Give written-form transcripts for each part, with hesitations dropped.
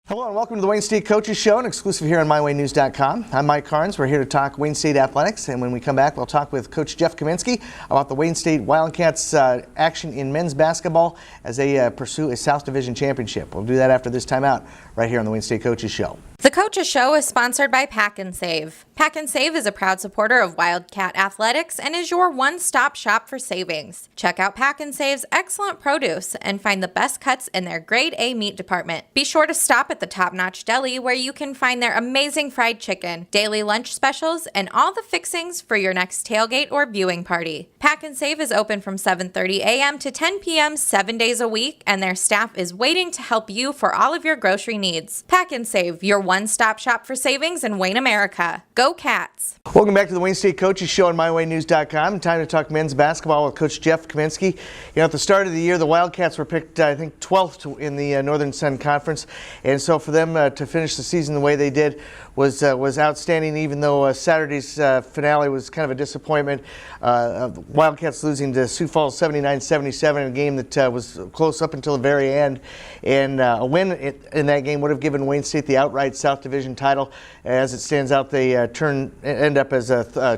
Hello and welcome to the Wayne State Coaches Show, an exclusive here on MyWayNews.com. I'm Mike Carnes. We're here to talk Wayne State athletics, and when we come back, we'll talk with Coach Jeff Kaminski about the Wayne State Wildcats action in men's basketball as they pursue a South Division championship. We'll do that after this timeout right here on the Wayne State Coaches Show. The Coaches Show is sponsored by Pack and Save. Pack and Save is a proud supporter of Wildcat Athletics and is your one-stop shop for savings. Check out Pack and Save's excellent produce and find the best cuts in their grade A meat department. Be sure to stop at the Top Notch Deli where you can find their amazing fried chicken, daily lunch specials, and all the fixings for your next tailgate or viewing party. Pack and Save is open from 7:30 a.m. to 10 p.m. 7 days a week, and their staff is waiting to help you for all of your grocery needs. Pack and Save, your one-stop shop for savings in Wayne, America. Go Cats! Welcome back to the Wayne State Coaches Show on MyWayNews.com. Time to talk men's basketball with Coach Jeff Kaminski. You know, at the start of the year, the Wildcats were picked, I think, 12th in the Northern Sun Conference, and so for them to finish the season the way they did was outstanding, even though Saturday's finale was kind of a disappointment. Wildcats losing to Sioux Falls 79-77 in a game that was close up until the very end, and a win in that game would have given Wayne State the outright South Division title. As it stands out, they end up as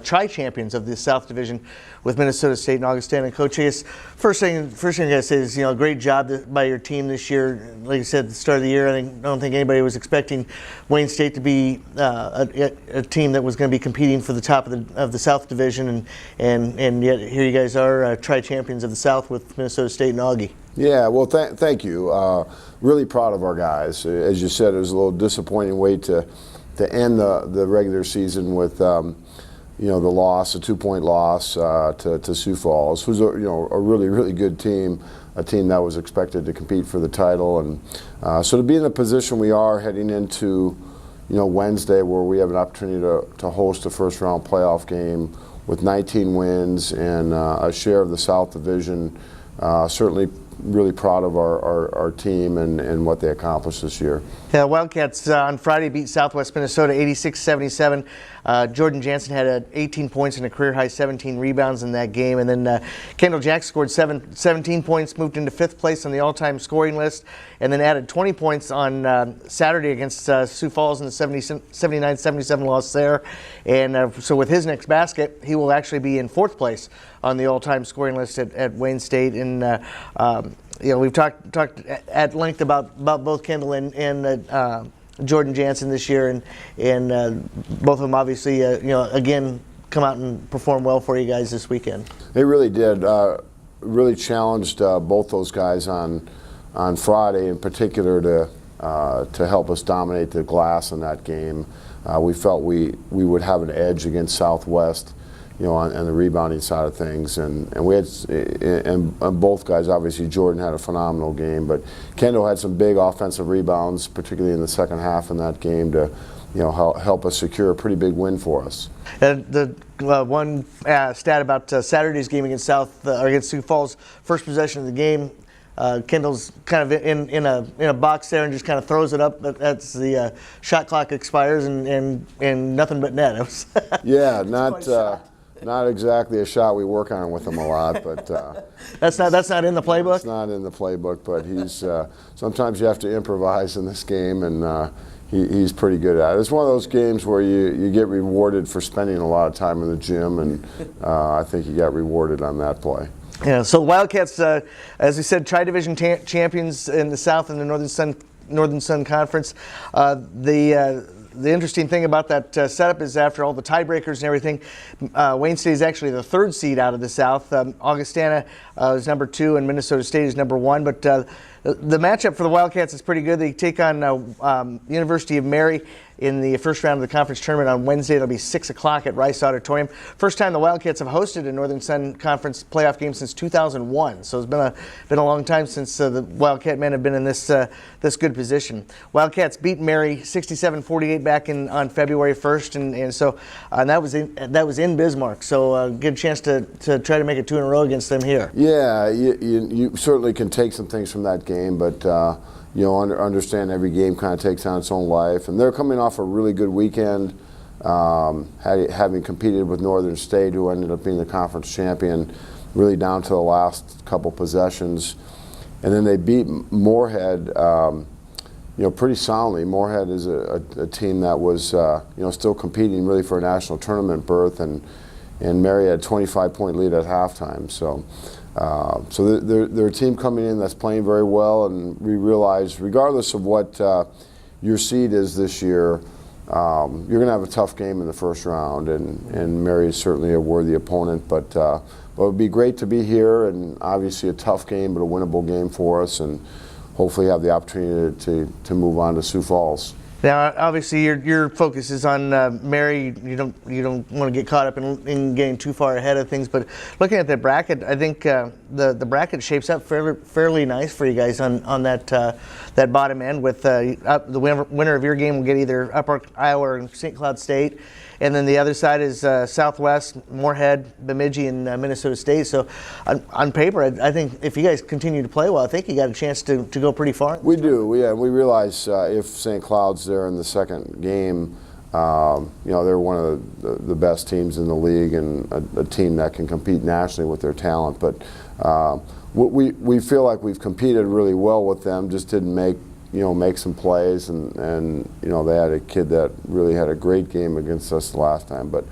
tri-champions of the South Division with Minnesota State and Augustana. Coach, I guess first thing I gotta say is, great job by your team this year. Like I said, at the start of the year, I don't think anybody was expecting Wayne State to be a team that was going to be competing for the top of the South Division, and yet here you guys are tri-champions of the South with Minnesota State and Augie. Yeah, well, thank you. Really proud of our guys. As you said, it was a little disappointing way to end the regular season with the loss, a 2-point loss to Sioux Falls, who's a really good team, a team that was expected to compete for the title, and so to be in the position we are heading into Wednesday, where we have an opportunity to host a first round playoff game with 19 wins and a share of the South Division. Certainly really proud of our team and what they accomplished this year. Yeah, Wildcats on Friday beat Southwest Minnesota 86-77. Jordan Jansen had 18 points and a career-high 17 rebounds in that game. And then Kendall Jack scored 17 points, moved into 5th place on the all-time scoring list, and then added 20 points on Saturday against Sioux Falls in the 79-77 loss there. And so with his next basket, he will actually be in 4th place on the all-time scoring list at Wayne State. And we've talked at length about both Kendall and Jordan Jansen this year, and both of them obviously again come out and perform well for you guys this weekend. They really did. Really challenged both those guys on Friday in particular to help us dominate the glass in that game. We felt we would have an edge against Southwest, on the rebounding side of things, and we had, and both guys, obviously Jordan had a phenomenal game, but Kendall had some big offensive rebounds, particularly in the second half in that game, to help us secure a pretty big win for us. The one stat about Saturday's game against against Sioux Falls, first possession of the game, Kendall's kind of in a box there and just kind of throws it up. That's the shot clock expires and nothing but net. Yeah, not exactly a shot we work on with him a lot, but that's not in the playbook. It's not in the playbook, but he's sometimes you have to improvise in this game, and he's pretty good at it. It's one of those games where you get rewarded for spending a lot of time in the gym, and I think he got rewarded on that play. Yeah. So the Wildcats, as we said, tri-division champions in the South and the Northern Sun Conference. The interesting thing about that setup is after all the tiebreakers and everything, Wayne State is actually the 3rd seed out of the South. Augustana is number 2 and Minnesota State is number 1. But the matchup for the Wildcats is pretty good. They take on University of Mary in the first round of the conference tournament on Wednesday. It'll be 6 o'clock at Rice Auditorium. First time the Wildcats have hosted a Northern Sun Conference playoff game since 2001. So it's been a long time since the Wildcat men have been in this good position. Wildcats beat Mary 67-48 back on February 1st, and that was in Bismarck. So good chance to try to make it 2 in a row against them here. Yeah, you certainly can take some things from that game, but understand every game kind of takes on its own life. And they're coming off a really good weekend, having competed with Northern State, who ended up being the conference champion, really down to the last couple possessions. And then they beat Moorhead pretty soundly. Moorhead is a team that was still competing really for a national tournament berth, and Mary had a 25-point lead at halftime. So they're a team coming in that's playing very well, and we realize regardless of what your seed is this year, you're going to have a tough game in the first round, and Mary is certainly a worthy opponent. But it would be great to be here, and obviously a tough game, but a winnable game for us, and hopefully have the opportunity to move on to Sioux Falls. Now, obviously, your focus is on Mary. You don't want to get caught up in getting too far ahead of things. But looking at that bracket, I think the bracket shapes up fairly nice for you guys on that bottom end. With the winner of your game will get either Upper Iowa or St. Cloud State, and then the other side is Southwest, Moorhead, Bemidji, and Minnesota State. So on paper, I think if you guys continue to play well, I think you got a chance to go pretty far. We do, yeah. We realize if St. Cloud's there in the second game, they're one of the best teams in the league, and a team that can compete nationally with their talent. But we feel like we've competed really well with them, just didn't make some plays, and they had a kid that really had a great game against us the last time. But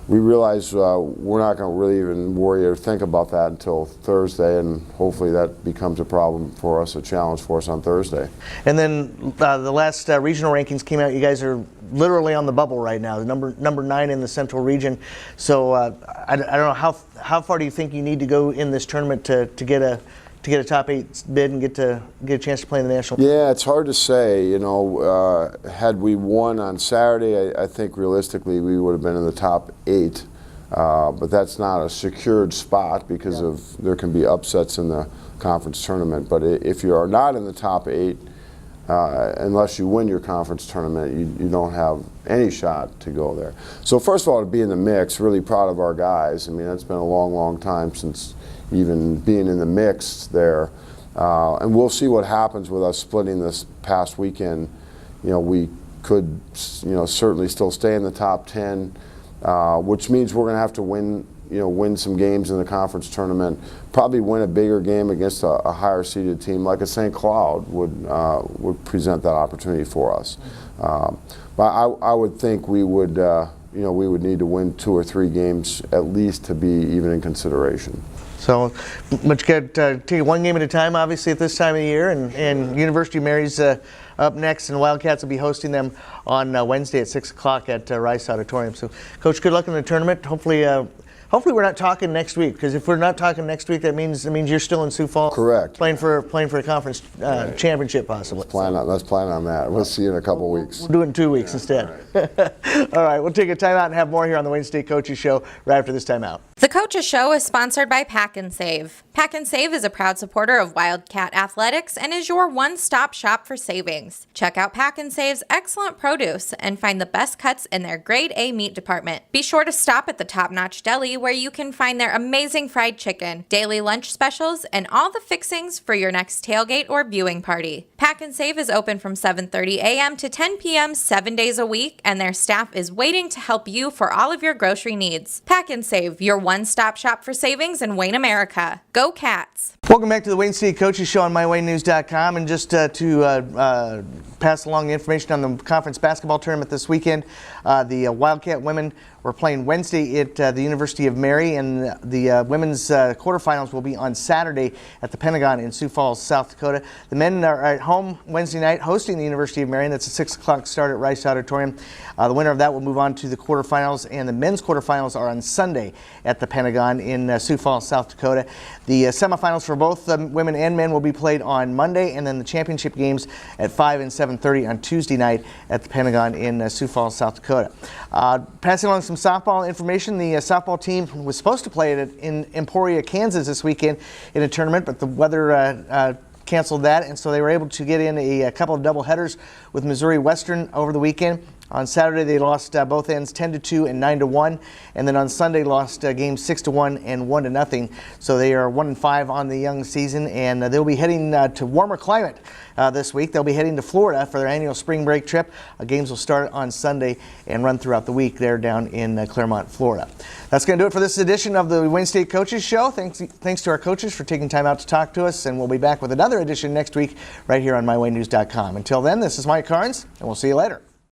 we realize we're not going to really even worry or think about that until Thursday, and hopefully that becomes a problem for us, a challenge for us on Thursday. And then the last regional rankings came out. You guys are literally on the bubble right now, number 9 in the Central region. So I don't know how far do you think you need to go in this tournament to get a top 8 bid and get a chance to play in the national? Yeah, it's hard to say. Had we won on Saturday, I think realistically we would have been in the top 8. But that's not a secured spot because there can be upsets in the conference tournament. But if you are not in the top 8, unless you win your conference tournament, you don't have any shot to go there. So first of all, to be in the mix, really proud of our guys. I mean, it's been a long, long time since even being in the mix there. And we'll see what happens with us splitting this past weekend. We could, certainly still stay in the top 10, which means we're going to have to win some games in the conference tournament, probably win a bigger game against a higher seeded team like a St. Cloud would present that opportunity for us. But I would think we would need to win 2 or 3 games at least to be even in consideration. So, but you got to take it one game at a time, obviously, at this time of the year. And University of Mary's up next, and the Wildcats will be hosting them on Wednesday at 6 o'clock at Rice Auditorium. So, Coach, good luck in the tournament. Hopefully we're not talking next week, because if we're not talking next week, that means you're still in Sioux Falls. Correct. Playing for a conference championship, possibly. Let's plan on that. We'll see you in a couple weeks. We'll do it in 2 weeks instead. All right, we'll take a timeout and have more here on the Wayne State Coaches Show right after this timeout. The Coaches Show is sponsored by Pack and Save. Pack and Save is a proud supporter of Wildcat Athletics and is your one-stop shop for savings. Check out Pack and Save's excellent produce and find the best cuts in their grade A meat department. Be sure to stop at the Top Notch Deli, where you can find their amazing fried chicken, daily lunch specials, and all the fixings for your next tailgate or viewing party. Pack and Save is open from 7:30 a.m. to 10 p.m. 7 days a week, and their staff is waiting to help you for all of your grocery needs. Pack and Save, your one-stop shop for savings in Wayne, America. Go Cats! Welcome back to the Wayne State Coaches Show on MyWayneNews.com, and just to pass along the information on the conference basketball tournament this weekend. The Wildcat women were playing Wednesday at the University of Mary, and the women's quarterfinals will be on Saturday at the Pentagon in Sioux Falls, South Dakota. The men are at home Wednesday night hosting the University of Mary, and that's a 6 o'clock start at Rice Auditorium. The winner of that will move on to the quarterfinals, and the men's quarterfinals are on Sunday at the Pentagon in Sioux Falls, South Dakota. The semifinals for both women and men will be played on Monday, and then the championship games at 5 and 7:30 on Tuesday night at the Pentagon in Sioux Falls, South Dakota. Passing along some softball information, the softball team was supposed to play it in Emporia, Kansas this weekend in a tournament, but the weather canceled that, and so they were able to get in a couple of double headers with Missouri Western over the weekend. On Saturday, they lost both ends 10-2 and 9-1, and then on Sunday lost games 6-1 and 1-0. So they are 1-5 on the young season, and they'll be heading to warmer climate this week. They'll be heading to Florida for their annual spring break trip. Games will start on Sunday and run throughout the week there down in Clermont, Florida. That's going to do it for this edition of the Wayne State Coaches Show. Thanks to our coaches for taking time out to talk to us, and we'll be back with another edition next week right here on MyWayNews.com. Until then, this is Mike Carnes, and we'll see you later.